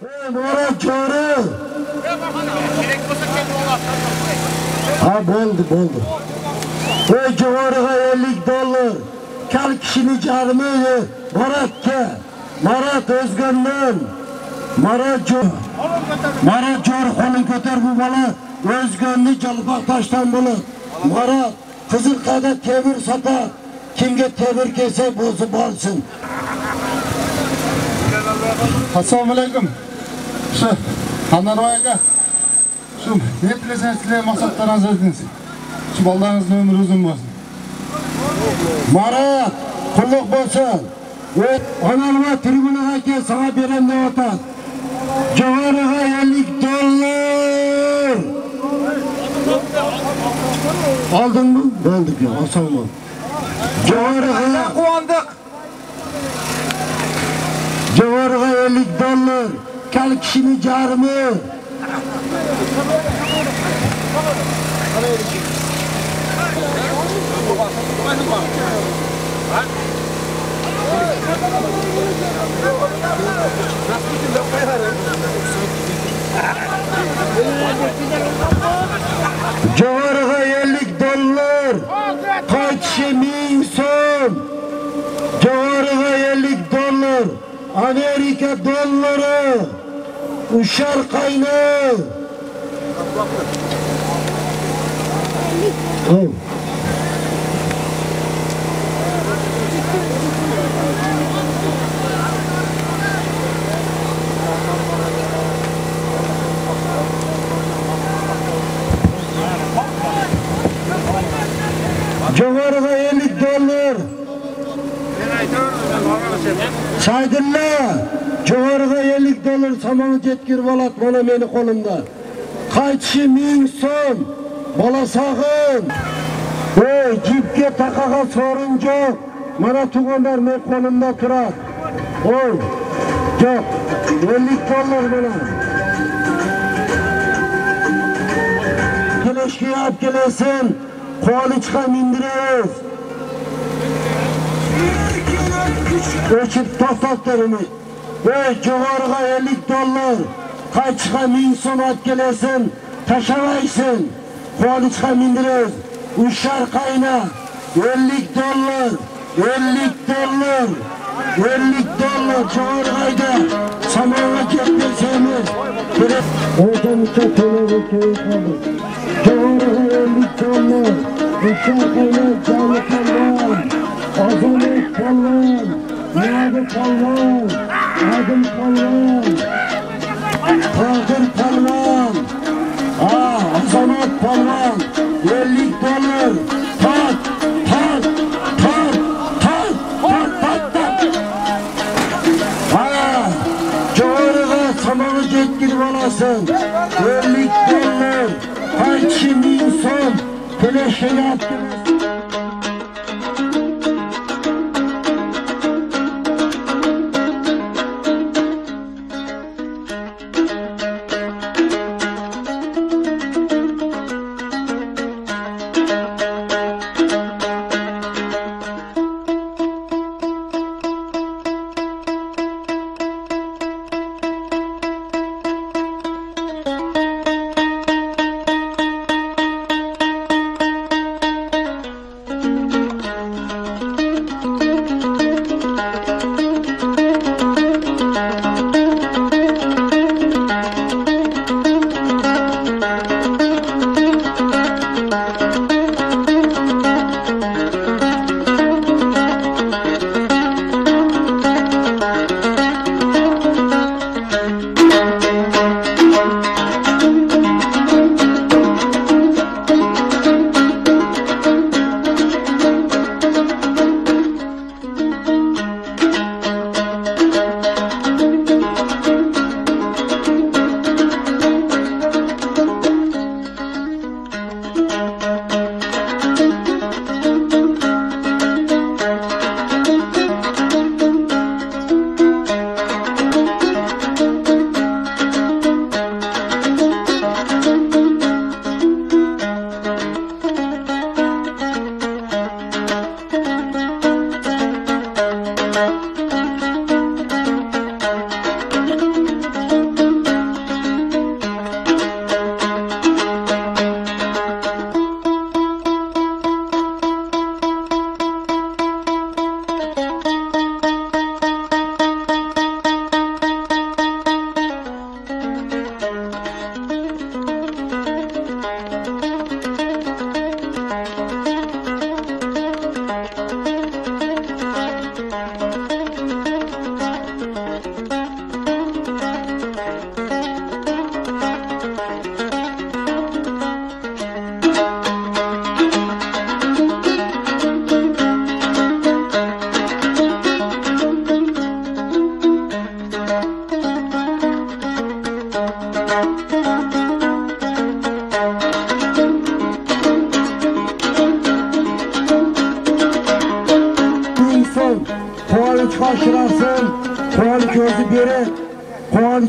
Murat Çağrı. Ha buldu. Ve civarıga 50 dolar. Kal kişini çağırmıyor. Murat Özgün'den. Murat Çağrı kolun köter bu bala. Özgün'ü Çalpak taştan bulur. Murat Kızılkaya'da tevir satar. Kimge tevir kese bozup alsın. Assalomu alaykum. Shu Xandarvoyga shu ne tileseniz sizlarga maqsadlaringizni aytdingiz. Shu bolalaringizning umri uzun bo'lsin. Murat qulluq bo'lsin. Ve analıma tribunaga kel sana berem deb atar. Javariga 50 dollar. Aldın mı? Bulduk ya. Asalım. Javariga Quvondik. Javariga 50 dollar. Kal kişini jarmi. Javariga 50 dollar. Kaçı 1000 son. Javariga 50 dollar. Amerika doları. Uşar kaynağı. Oh. Javariga 50 dollar. Saydınlar. Javariga 50 dollar samanı jetkir bolat mana meni qo'limda. Qaytishi 1000 so'm. Bola sağın. Ey jipga taqaga sorun yo'q. Mana tugonlar men qo'limda turar. Oy. Yo'q. 50 dollar mana. Kelishga olib kelasan. Qolichga mindiramiz. Ölçüp to'xtattiramiz. Ve javariga 50 dollar. Qaytishga 1000 so'm olib kelasan. Tashamaysan. Qolichga mindiramiz. Ushar qayna 50 dollar. 50 dollar. 50 dollar javarigayda samoga ketmasamiz. O'zimizcha to'lovga kelib qoldik. Javariga 50 dollar. Ushar qayna joni qalban. Azamet kallan. Nadir kallan. Adım kallan. Kadir kallan. Azamet kallan. 50 dolar. Tak. Javariga samanı jetkirib olasın. 50 dollar. Qaytishi 1000 so'm. Kelishga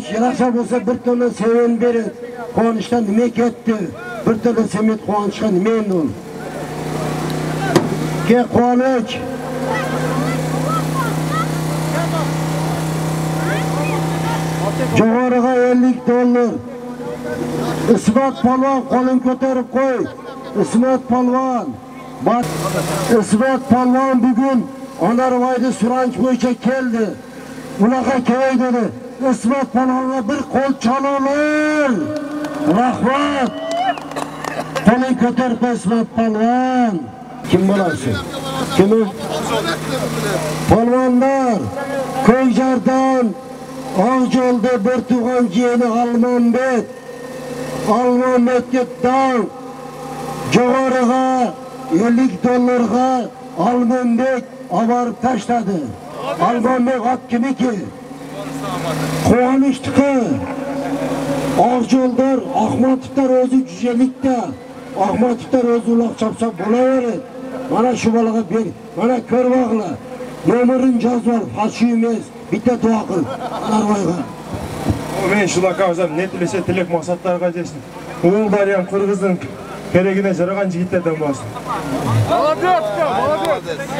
Quvonch yarasa bo'lsa bir tona sevin berin. Quvonchdan nima ketdi? Bir tona semet quvonchga nima endi u? Ke Quvonch. Jo'g'origa $50. İsmat Polvon qo'lin ko'tarib qo'y. İsmat Polvon. İsmat Polvon bugun Onarvoyda suranch bo'yicha keldi. Unaqa kelay dedi. İsmat Polvonga bir qo'l chalinglar. Rahmat. Qo'lin ko'tarib İsmat Polvon. Kim bo'lasiz? Kim? Polvonlar Ko'kjardan Oqjo'lda bir tug'an jiyani Almonbekga dong Jo'g'origa $50 Almonbek olib tashladi. Almonbek ot kimiki? Quvonchniki. Oqjo'lda Ahmatovlar o'zi jujalikda. Ahmatovlar o'zi uloq chopsa bo'laveradi. Mana shu bolaga ber. Mana ko'rvoqla. Nomerin jazvar, fashi emas. Bitta duo qil. Narvoyga. Men shunaqa o'zim ne tilasa tilak maqsadlarga jetsin. O'g'illar ham Qirg'izning kerakine jaragan yigitlardan bo'lsin.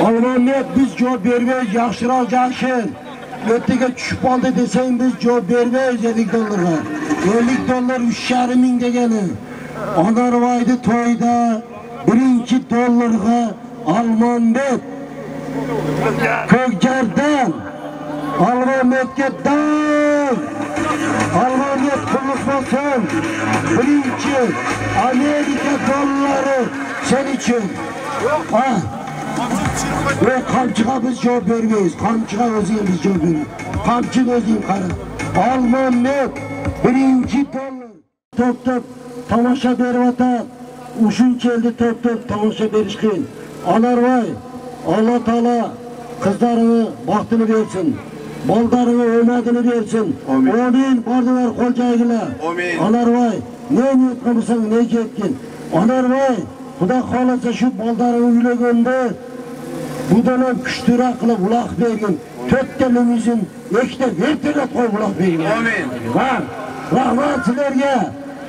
Almonbek biz javob bermaymiz, yaxshiroq jashin. Ertaga tushib qoldi desang biz javob bermaymiz $50. $50 $3,5 ming degani. Onarvoyda to'yda $1 Almonbek Ko'kjardan Almonbekka dong. Almonbek pullik bo'lsin. Birinchi Amerika dollari sen uchun. Ve qamchiga biz javob bermaymiz. Qamchiga o'zingiz javob bering. Qamchini o'zing qara. Almonbek $1. Top tomosha beryapti. Ushuncha top tomosha berish qiyin. Onarvoy Alloh taolo qizlarini baxtini bersin. Boldarini omadini bersin. Amin. Bordilar qo'l joyiga. Amin. Onarvoy, ne niyat qilsang ne ketgin. Onarvoy, Xudo xolasa shu boldarini uylaganda budan kuchliroq qilib uloq bergin. 4 ta limuzin, 2 ta vertolyot qo'yib uloq bergin. Amin. Va rahmat sizlarga.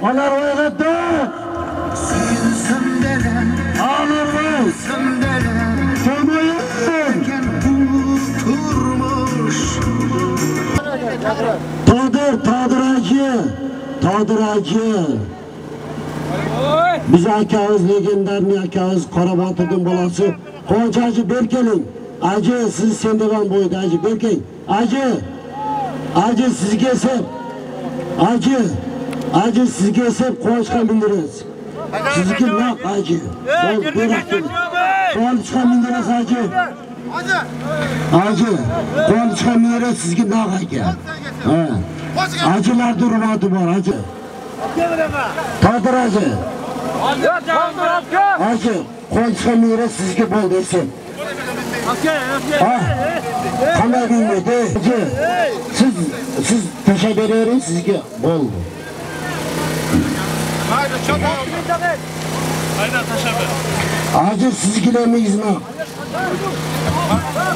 Onarvoyga dong. Onarvoy. Todiracı. Biz akamiz legendarniy akamiz Qorabotirning bolasi Quvonch Aji berkeling. Aji siz sendevan bo'yda Aji berkeng. Aji sizga esep. Aji sizga esep Quvonchga mindirasiz. Sizga naq Aji. Quvonchga mindirasiz Aji. Quvonchga mindirasiz sizga naq aka. Acılar durmadı var acı. Tadır acı. Acı. Quvonchga mira sizga bol desin. Qanday bilmedi. Siz teşekkür ederim sizga bol. Acı sizgilemizmi?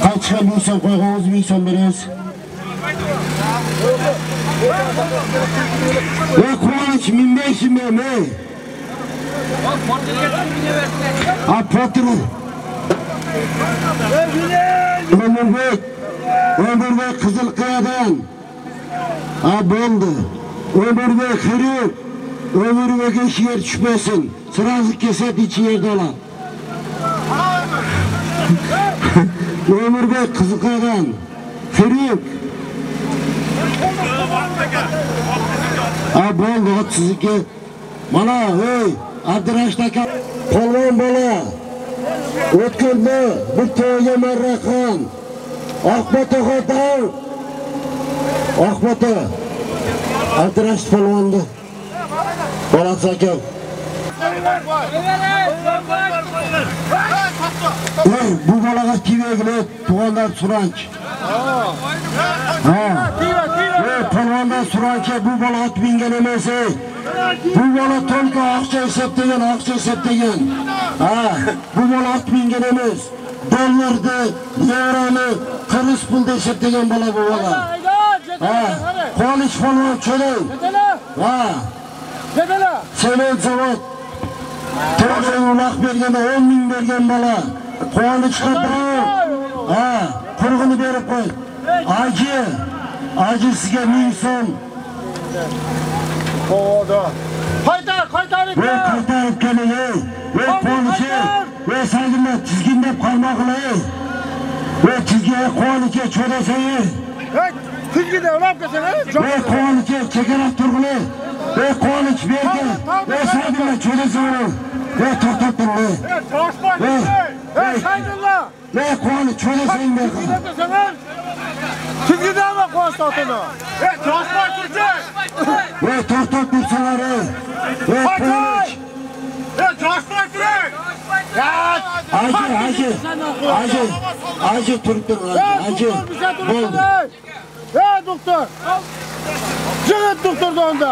Kaçga bilsem qo'yganimiz 1000 beramiz. Ve Quvonch 1500 ming. Patron. Ömürbek Qizilqiyadan. Bo'ldi. Ömürbek xirib. Ömürbek'e iş yer düşmesin. Sırası keset içi yerde olan. Ömürbek Qizilqiyadan. Xirib. Bo'ldi, sizniki. Mana, hey, Abdurash aka, polvon bola. O'tkirdi, bir to'yga marraqan. Oqbota xotin. Oqbota. Abdurash polvonni. Bolasi aka. Bu bolaga kivegli tug'anlar suranch. Polvondan surancha bu bola ot mingan emas. Bu bola to'lqa aqcha hisoblagan. Bu bola ot mingan emas. Dollarni, yevroni, qirg'iz pulda hisoblagan bola bu bola. Quvonch polvon Cho'lay. Sement zavod. To'g'ri uloq berganda 10 ming bergan bola. Quvonchga birov. Qurg'ini berib qo'y. Aji sizga 1000 so'm. Qaytarib keling. Quvonchi. Sayg'inlar tizgindab qarmoqlar. Sizga Quvonchga cho'lasang. Tizgida ulab kelsa, Quvonchga chegara turg'ili. Quvonch bergan. Sayg'inlar cho'lasang. To'xtab turg'ili. Sayg'inlar. Quvonch cho'lasang bergan. Tizgidami Quvonch otini? To'xtab tursalar. Quvonch. Acı turibdir. Acı. Bo'ldi. Doktor. Jigit doktorda onda.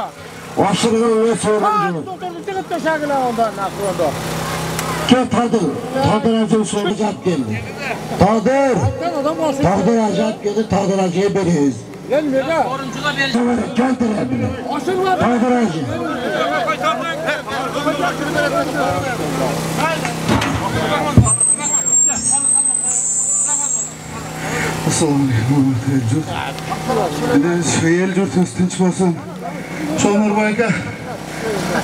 Oshirg'ini so'raydi. Doktorni jigit tashagilar onda naqronda. Kel Todir. Todir acı so'rayap keldi. Todir. Todir ajab keldi. Todir ajiga beramiz. Nega? Keltiradi. Todir aji. Assalomu alaykum. Şu el yurtimiz tinch bo'lsin. Sho'narboy aka.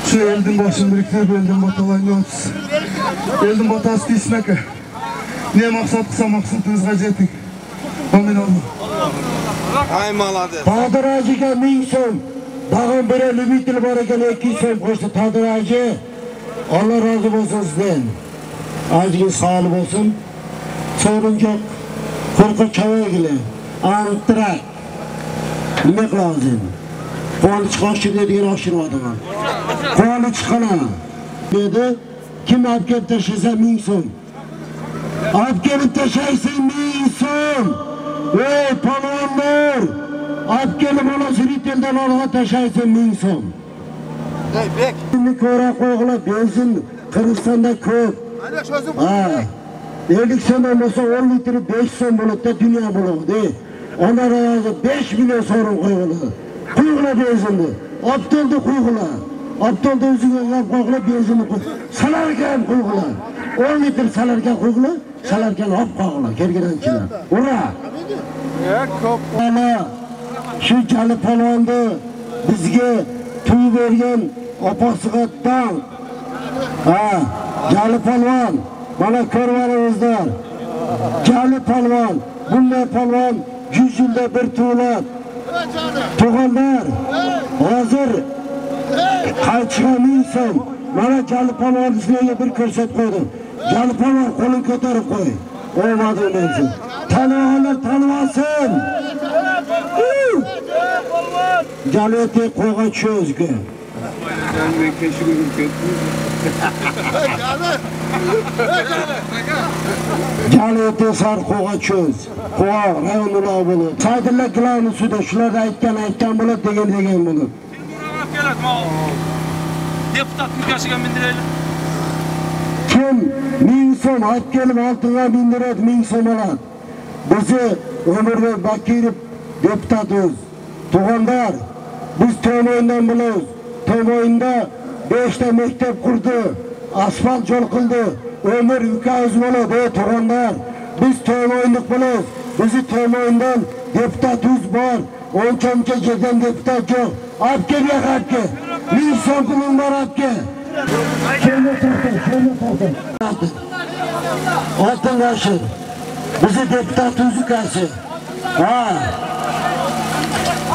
Şu elning boshini biriktirib elning botalangga o'tsin. Elning botasi deysin aka. Ne maqsad qilsa maqsadingizga yeting. Amin Allah. Ay malades. Todir ajiga 1000 so'm. Dag'in biri Limitil bor ekan 200 so'm qo'shdi Todir aji. Allah razı olsun sizden. Ajiga sağlık olsun. Sorunca Korku çavagili, antrak. Nima qilamiz? Quvonch qo'shib degan oshirmadim. Quvonch qana. Dedi, kim olib kelib tashasa 1000 so'm. Olib kelib tashaysan 1000 so'm. Ey polvonlar, olib kelib olasiz riteldan olib tashaysan 1000 so'm. Ey bek. Buni ko'ra qo'g'la benzin Qirg'izistonda ko'p. Ellik so'mdan bo'lsa 10 litri 5 so'm bo'ladi, dunyo bo'ladi. Ona razı 5 milyon so'm qo'yiladi. Qo'yg'ila benzinni. Optolda qo'yg'ila. Optolda o'ziga gap qo'yg'ila benzinni qo'y. Salarga ham qo'yg'ila. 10 litr salarga qo'yg'ila, salarga olib qo'yg'ila. Kelganchilar. Ura! Ko'p. Ana shu Jali polvonni bizga to'y bergan opasiga tan. Jali polvon bana ko'rvaringizlar. Jali polvon, bunday polvon 100 yilda bir tug'iladi. Tug'anlar hozir qaytishga 1000 so'm. Mana Jali polvon sizlarga bir ko'rsatib qo'ydim. Jali polvon qo'lini ko'tarib qo'y. Olmadi mensiz. Tanıyanlar tanımasın. Jaleti qo'ygan cho'zga. Jaleti sar qo'ygan cho'z. Qo'y rayonlar bo'ladi. Saydilla gilovni suvda shular aytgan bo'ladi degan bo'ladi. Deputat mukashiga mindiraylik. Kim 1000 so'm olib kelib oltinga mindiradi 1000 so'm oladi. Bizi Ömürbek Bakirov deputatız. Tug'anlar biz To'ymo'yindan bilamiz. To'ymo'yinda 5 ta maktab qurdi, asfalt yo'l qildi. Ömür ukamiz bo'ladi, tug'anlar. Biz To'ymo'yinlik bilamiz. Bizi To'ymo'yindan deputatimiz bor. O'ncha yerdan deputat yo'q. Olib kel yaqatga. 1000 so'm pulim bor olib kel. Şöyle tortun. Altın karşı. Bizi deputatımızı karşı.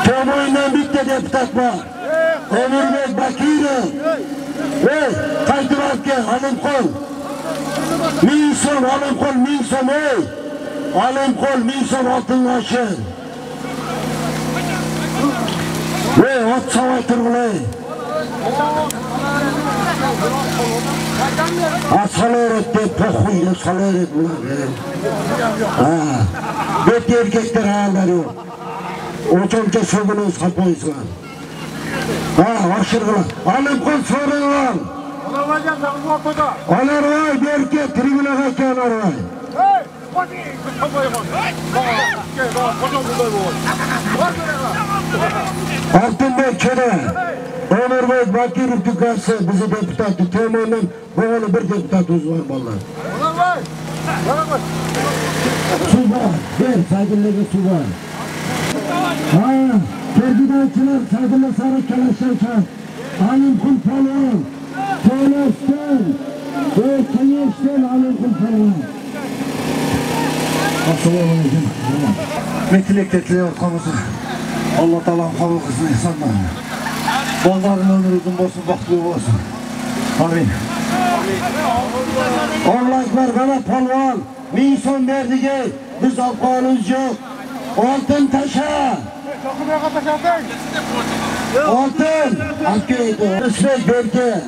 To'ymo'yindan bitta deputat var. Ömürbek Bakirov. Qaytib olib kel, olim qo'l. 1000 so'm olim qo'l, 1000 so'm ey. Olim qo'l 1000 so'm oltin karşı. Ot savay turg'ilay. Salaret de pohuyla salaret bular. Bet erkekler hali yok. Oçonca şöbünüz kapıyızlar. Aşırılar. Alıp kol soruyorlar. Alarvay berke tribünaga kel alarvay. Altınbek Çöre, Ömürbek Bakirov tükası bizi deputatı Teoman'ın boğalı bir deputatımız var vallahi. Su var, ver saygılarına su var. Ha, terbidaçılar saygılı sarı kelaşlar. Alim Kulpalı, Tolos'tan ve Kenyeş'ten Alim Kulpalı. Assalamualaikum. Metilek tetliyor konusu. Allah Teala kabul kılsın insanlar. Balların ömrü uzun olsun, baktlığı olsun. Amin. Allah ekber bana palvan. Min son verdiği biz alkanımız yok. Altın taşa. Altın. Akköy'de. Rüsvet Berke.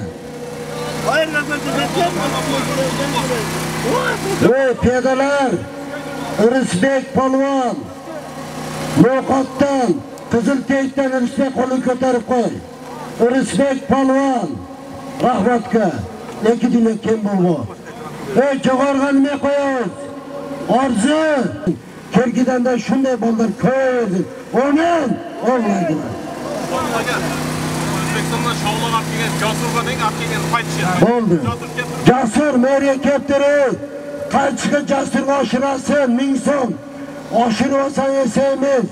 Ve piyadeler. Rüsvet Palvan. Lokattan. Kızıltepe'den Rüsvet kolu kotarıp koy. Rüsvet Palvan. Rahmatka. Ne dilek kim bu? Çoğargan ne koyuyoruz? Arzu. Kerkiden de şunday ballar koyuyoruz. Onun olmaydılar. O'zbekistondan şovlar olib kelgan, Jasurga deng olib kelgan qaytishadi. Oldu. Jasur meriye keptiri. Qaytishga Jasurga oshirasin 1000 so'm. Oshirmasan yesaymiz.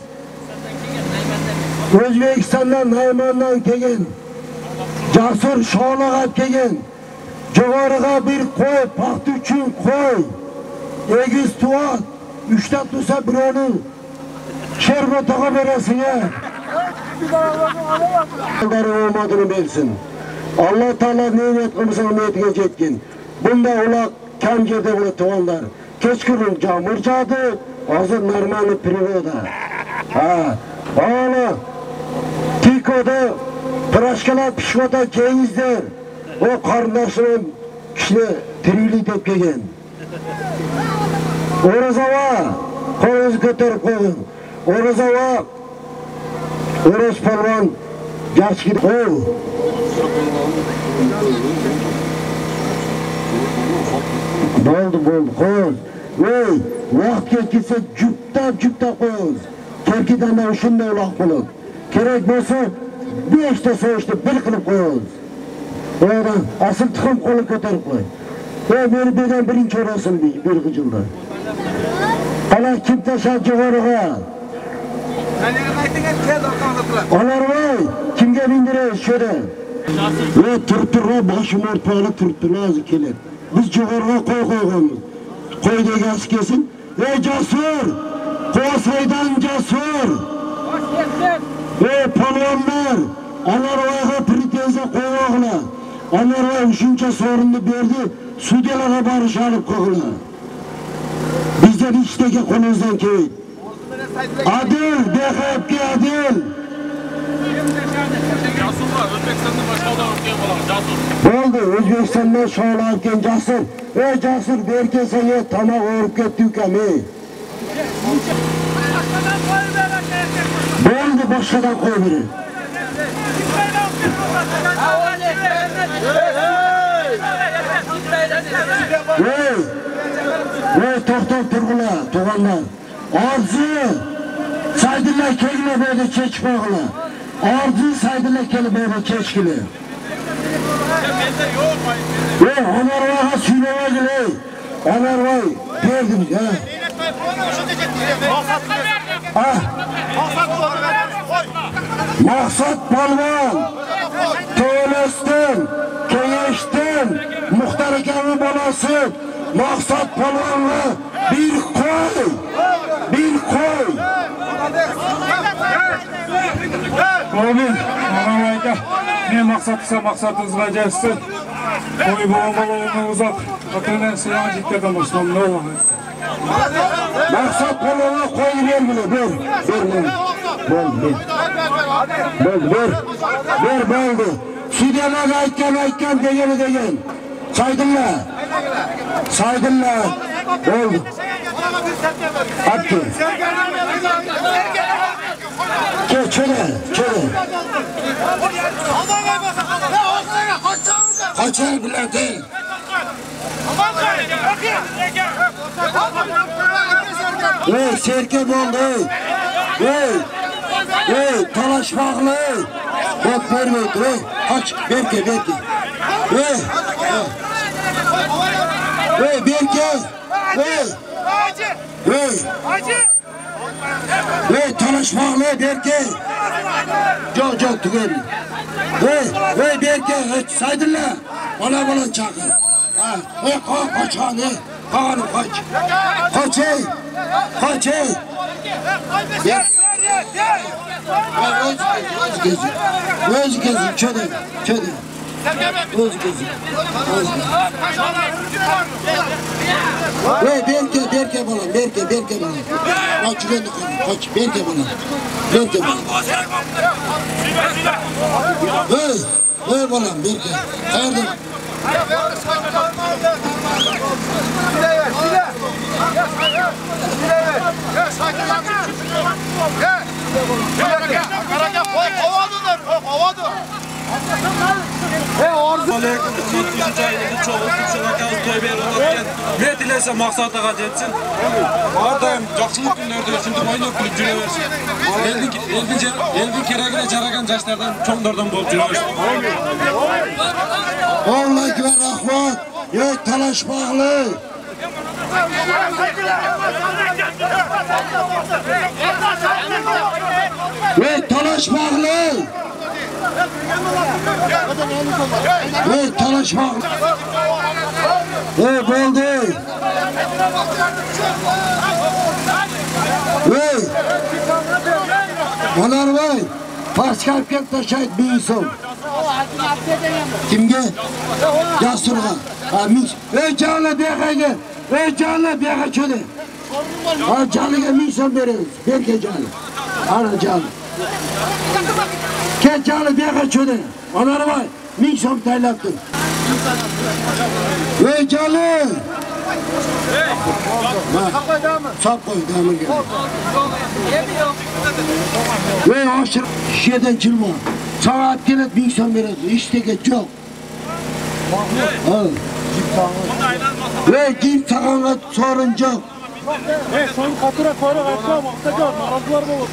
O'zbekistondan Naymandan kelgan. Jasur Sho'laga olib kelgan. Jo'g'origa bir qo'y, paxta uchun qo'y. Egiz tuvat, 3 ta tursa birovni Sherbotaga berasin ya. Allah'ın olmadığını bilsin. Allah Teala nimet kılmışın niyetine yetkin. Bunda ular kam yerde bile tuğanlar. Keçkürün camur cadı, hazır normal privoda. Hala Tiko'da piraşkalar pişmada keyizler. O kardeşinin kişine trili dep kelgen. Orozava, kolunuzu götürüp koyun. Orozava, Oroz Palvan, gerçek koy. Boldu, koy. Vey, vaqt ketkisi cüpta koyuz. Kerkiden de şunday ulaq bulup. Gerek bolsa 5 ta soğuştu, bir kılıp koyuz. Oradan asıl tıkım kolu kötürüp koy. Ve beni birden birinci orasın bir gıcılda. Hala kim taşar Jo'g'origa? Olar vay, kimga bindiriz şöyle? Ve turtturga başım ortalı turtturlar kelip. Biz Jo'g'origa qo'y qo'yganmiz. Qo'y degasi kelsin. Ey Jasur! Qo'saydan Jasur! Ey palvonlar! Alarvayga pretenziya qo'ymoqlar. Alarvay 3-chi so'rinni berdi, sudyalarga barish olib qo'ydilar. Bizden içteki konumuzdan keyin. Adil, BHP'ga adil. Jasurlar O'zbekistondan boshqalar o'tgan bo'ladi, Jasur. Bo'ldi, O'zbekistondan sho'la olgan Jasur. Ey Jasur, berke senga tomoq o'rib ketdi ukam, ey. Bo'ldi, boshqadan qo'y beri. Ey, to'xtab turg'ular, tug'anlar. Orzu, Saydullo kelma böyle kechmoqlar. Orzu Saydullo kelib böyle kechkilar. Ey, Omarvoyga suylamaygil, ey. Omarvoy berdim, ha. Maqsad Palvon, To'losdan, Kengeshdan, Muxtar akaning bolasi Maqsad Palvonga bir qo'y. Amin. Onamayka. Ne maksat kısa maksatınız bacarsın. Qo'y bo'lmalarni uzat. Otadan selam jikkadan boshlam ne olur. Maqsad Palvonga qo'y bergili, ber. Bo'ldi. Sudyalarga aytgan degen. Saydullo. Bo'ldi. Atki. Çöre. Kaçar bile değil. Hey serke boldu hey talaşmaklı bak vermeydi hey kaç Berke hey Berke hey talaşmaklı Berke çok tükerim hey Berke saydırla bana çakır hey kaçan hey Kaan'ım kaç hey Öz gezin çöde öz gezin hey Berke bana kaç güvenlik kaç Berke bana hey bana Berke hayırdır Ne dilese maksatağa jetsin. Ardayım жақсылық күндерде ушинтип ойноп күлүп жүрө берсин. Элдин керегине жараган жаштардан чоңдордон болуп жүрө берсин. Vallahi ve rahmat ey talaşmaklı ey talaşmaklı ey boldu ey Onar vay Pascal Kent'te şahit bir insan kimge? Yasurga ey canlı bekaydı ey canlı bekay çöde canlıga min son veririz Berke canlı ana canlı ke canlı bekay çöde onar vay min son taylaptır ey canlı sap koy damı gel ey aşırı şişeden çılma saat gelet min son veririz işte geç yok ve kim sağana sorun yok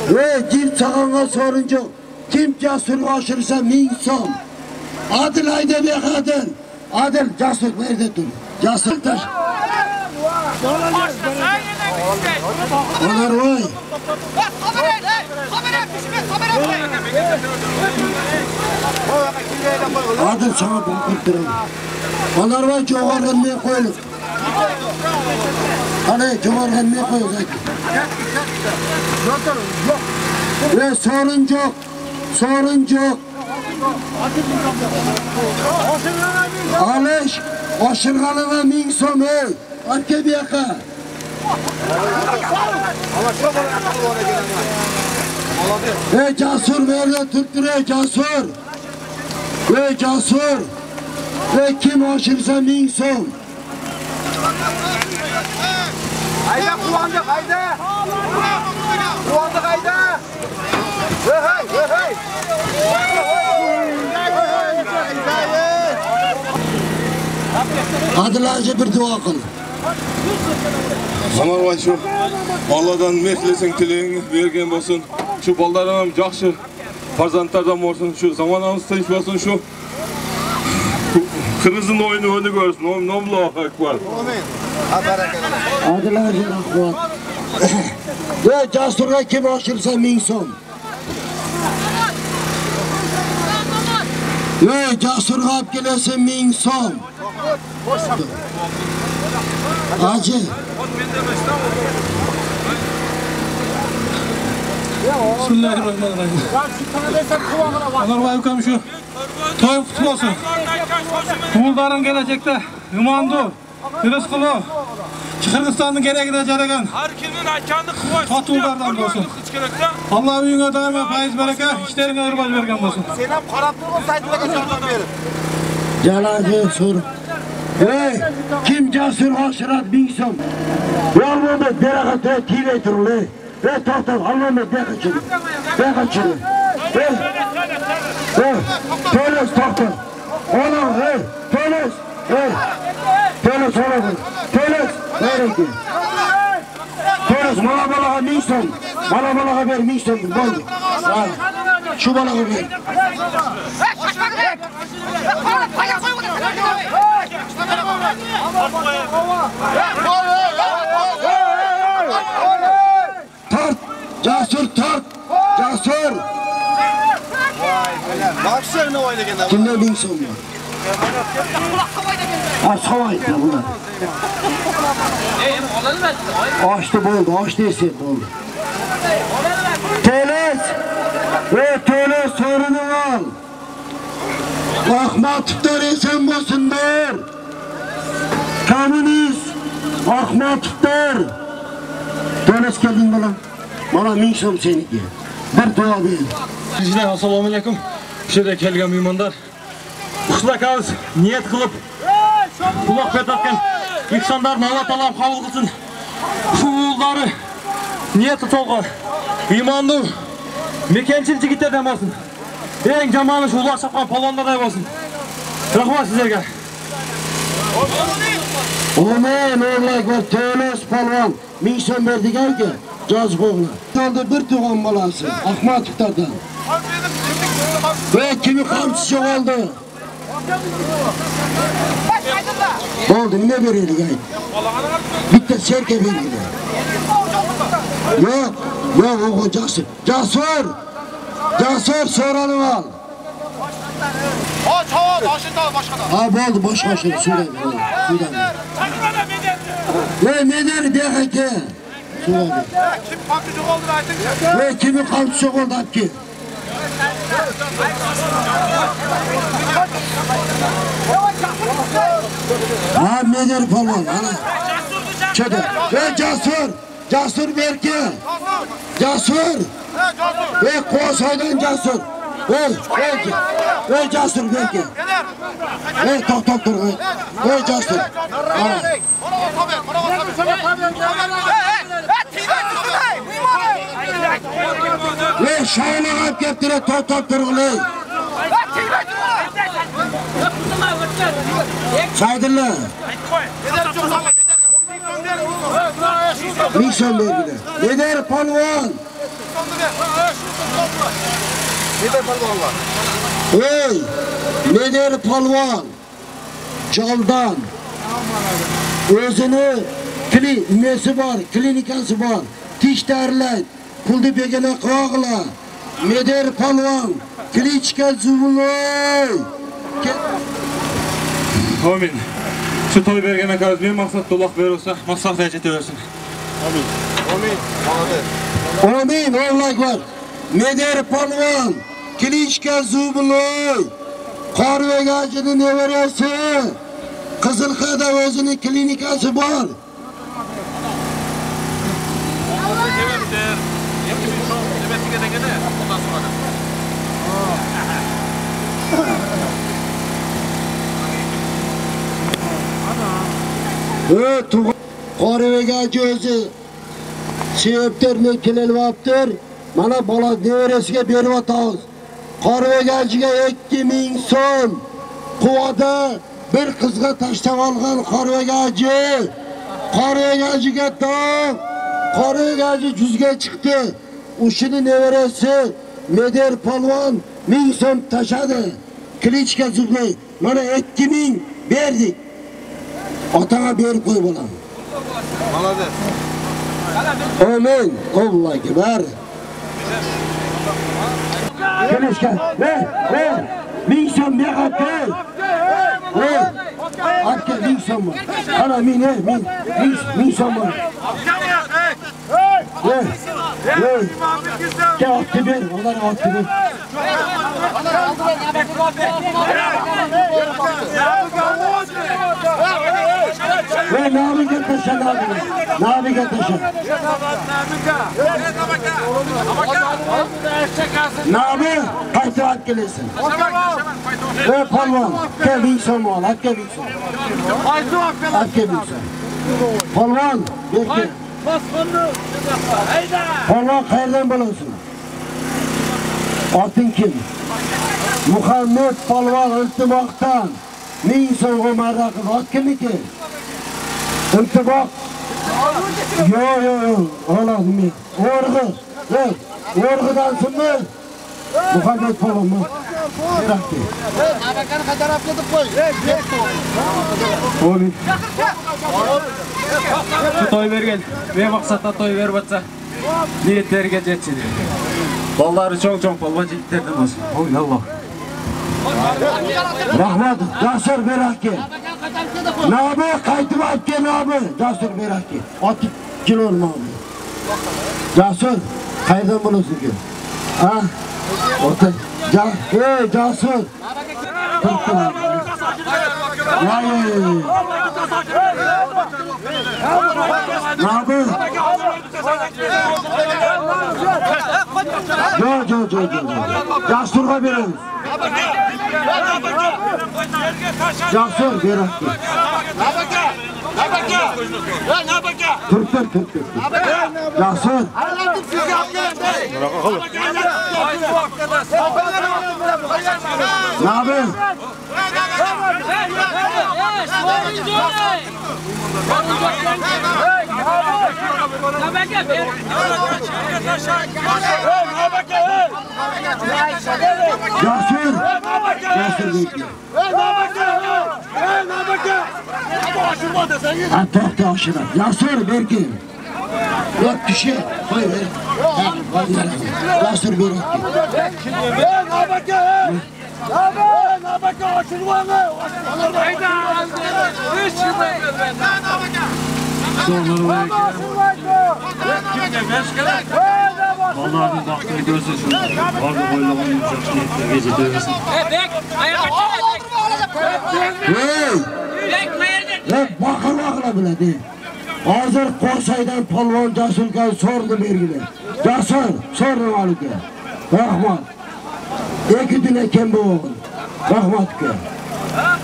ve kim sağana sorun yok kim cesur aşırırsa min son adil ayda bir kadın adil cesur nerede dur cesur taş onar vay adil sana bakıp duralım onar vay çoğargan ne koyulur hani çoğargan ne koyulur ve sorun yok alış aşırganına min son ey arka bir yaka ey cesur nerede tuttur ey cesur ve kim aşırsa min son Hayda kullandık hayda hey Adilacı bir dua kıl Samarvay şu Allah'dan mehlesin tileğini vergen bolsun. Şu ballarım жақсы farzandlardan bolsun. Şu zamanımız tinç bolsun şu. Kırmızın oyunu önü görsün. Allahu ekber. Adilacı rahmat ve cesurga kim aşırsa min son ve cesurga ap gelesin min son acı Bismillahirrahmanirrahim. Onar vay ukam şu toy kutu olsun. Kuğulların gelecekte imandu, rızkılı, Kırgızistan'ın gereğine jaragan. Har kimnin aytganini qilib Fatullardan bolsun. Allah uyuңa daima faiz bereke, işlerine ırbaz bergen bolsun. Sen ham qarab turib saytlarga yordam berib. Jalacı sor. Hey, kim cesur aşırat min son? Yalvardı derekete tile turlu. Ve tahta Allah'ım bekaçırı. Hey, Töles tahta. Ona hey, Töles. Hey, Töles ona bak. Töles nereye? Töles To'los, mana balaga 1000 so'm. Mana balaga ber 1000 so'm. Bo'ldi. Shu balaga ber. Tart, Jasur tart. Jasur. Bakışlarına oynayan. Kimde 1000 so'm var? Savoydi bular. Açtı bo'ldi, açtı ese bo'ldi. To'los. To'los so'rini al. Ahmatovlar esen bo'lsinlar. Kommunist Ahmatovlar. To'los kelding bilan. Mana 1000 so'm seniki. Bir duo ber. Sizlar assalomu alaykum. Bu yerga kelgan mehmonlar. Xushakamiz niyat qilib quloq berayotgan insonlarni Alloh taolo qabul qilsin. Shu yo'llari niyati to'g'ri. Iymonni mekanchil yigitlardan bo'lsin. Eng jamoani shu ular chaqgan polvonlardan bo'lsin. Rahmat sizlarga. Amen, o'g'lar, To'los polvon 1000 so'm berdigan-ku, jozib o'g'lar. Soldi bir tug'an bolasi Ahmatovlardan. Ve kimi qamchisi oldu? Oldu, ne verildi gayet? Bitti serke verildi. Yok, o Jasur. Jasur soranı al. O çava başında başkada. Ha oldu, boş başını söyle. Ne der diye ki? Söyle. Kim kamçıcı oldu aytın? Ve kimi qamchisi oldu ki? Ha nedir falan ana? Çöde. Ve Jasur Berke. Jasur. Ve Kosoy'dan Jasur. Ve Jasur Berke. Ve tok dur. Ve Jasur. Ve şahına kap keptire tok durğulu. Saydırlar. 1000 so'm berdiler. Neder polvon? Ey, neder polvon? Jaldan. Özünü nesi var, klinikası var. Tiş derler, puldu begene qog'la. Neder polvon? Klichka zuvuloy. Amin. Şu toy bergen akabız bir maksat dolak verirse, maksat recet versin. Amin, oğlaklar. Neder polvon? Klichka zuvuloy. Qarvegajini nevarasi. Qizilqada o'zining klinikasi bor. Qarvegaj o'zi sevibdirni kelelyaptir. Mana bola nevarasiga berib atamiz. Qarvegajiga 2000 so'm. Quvada bir qizga tashlab olgan Qarvegajiga tog'. Qarvegaji juzga chiqdi. Ushini nevarasi Neder polvon 1000 so'm tashladi. Klichka zublay. Mana 2000 berdik. Otana berib qo'y bolam. Maladı. Amin. Allohu akbar. Klichka. Ve 1000 so'm berdi. Akka 1000 so'm var. Ana 1000 so'm var. Gel attı bir, onlar attı bir. Ve nabi getirsen nabi getirsen. Nabi kaytırak gelirsin. Ve polvon, gel 1000 so'm ol, at gel 1000 so'm. At gel 1000 so'm. Polvon, bekle. Polvon qayerdan bo'lasın? Otın kim? Muhammed polvon iltimoqdan 1000 so'm marra qilib ot kimniki? Iltimoq Yo. Ola nime? Orgu. Yok. Orgudansın mı? Muhammed falan mı? Bıraktı. Abakanı kadar atladık koy. Oğlum. Şu toy vergen. Ve maksatla toy ver batsa. Niyetlerge jetsin. Balları çok balba jitlerden olsun. Oy Allah. Rahmat, Casur Berakki. Nabi kaytım atken abi. Casur Berakki. 60 kilo olma abi. Casur, kaydan bulursun ki? Ha? Otur. Casur. Tuttum abi. Nabi. Yo. Casur'a verin. Casur Berakki. Türk. Casur. Ne abi? Casur bekliyor. Tohta aşırı. Casur Berkin. Yok kişi. Hayır. Casur Berakki. Vallahi baktığını görse şunu. Vardı boylamanın yumuşak niyetleri gece dövmesin. Hey! Bakın bile değil. Hazır Korsay'dan Polvon Casur'dan sordu birgine. Casur, sordu Malik'e. Rahmat. İki dile kembe oğul. Rahmat ki.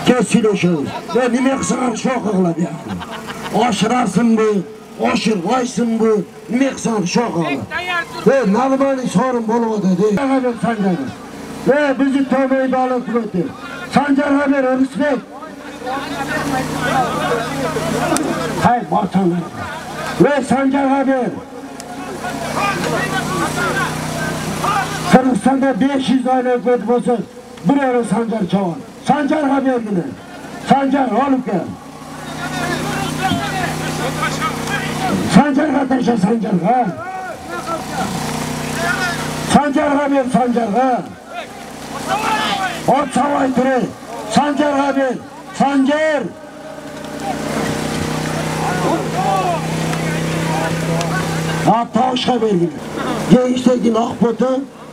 Kesileşiyor. Ve nime kısana şok ağla bir aklı. Aşırarsın bu, aşırlaysın bu. Nime kısana şok ağla. Ve nalımani sorun bolu dedi. Haber Sancar'ı. Ve bizi tövbeyi bağlı kuvvetti. Sancar haber respekt. Hayır vatanlar. Ve Sancar haber. Kırgızistan'da 500 aile hükümet olsa buraya Sancar çavar. Sancar haber yine. Sancar alıp gel. Sancar kardeşe Sancar ha. Sancar haber Sancar ha. Ot savay türü. Sancar haber. Sancar. Ha tavşa vergin. Gençtekin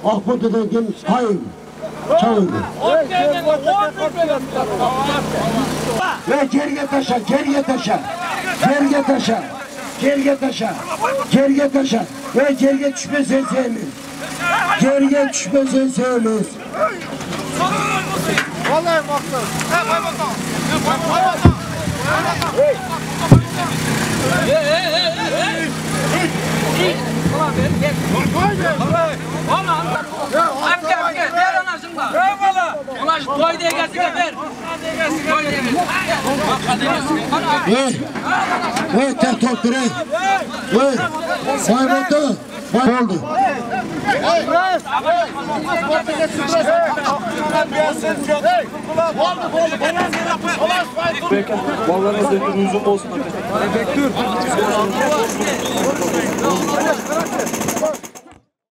Akbotu'daki hayır. Çalındı. Ve gerge taşa. Ve gerge düşmesen sevmez. Gerge düşmesen sevmez. Vallahi baktım. Koy bakalım. Tek topları. Saymadı. Oldu. Vallahi uzun olsun. Bekliyorum.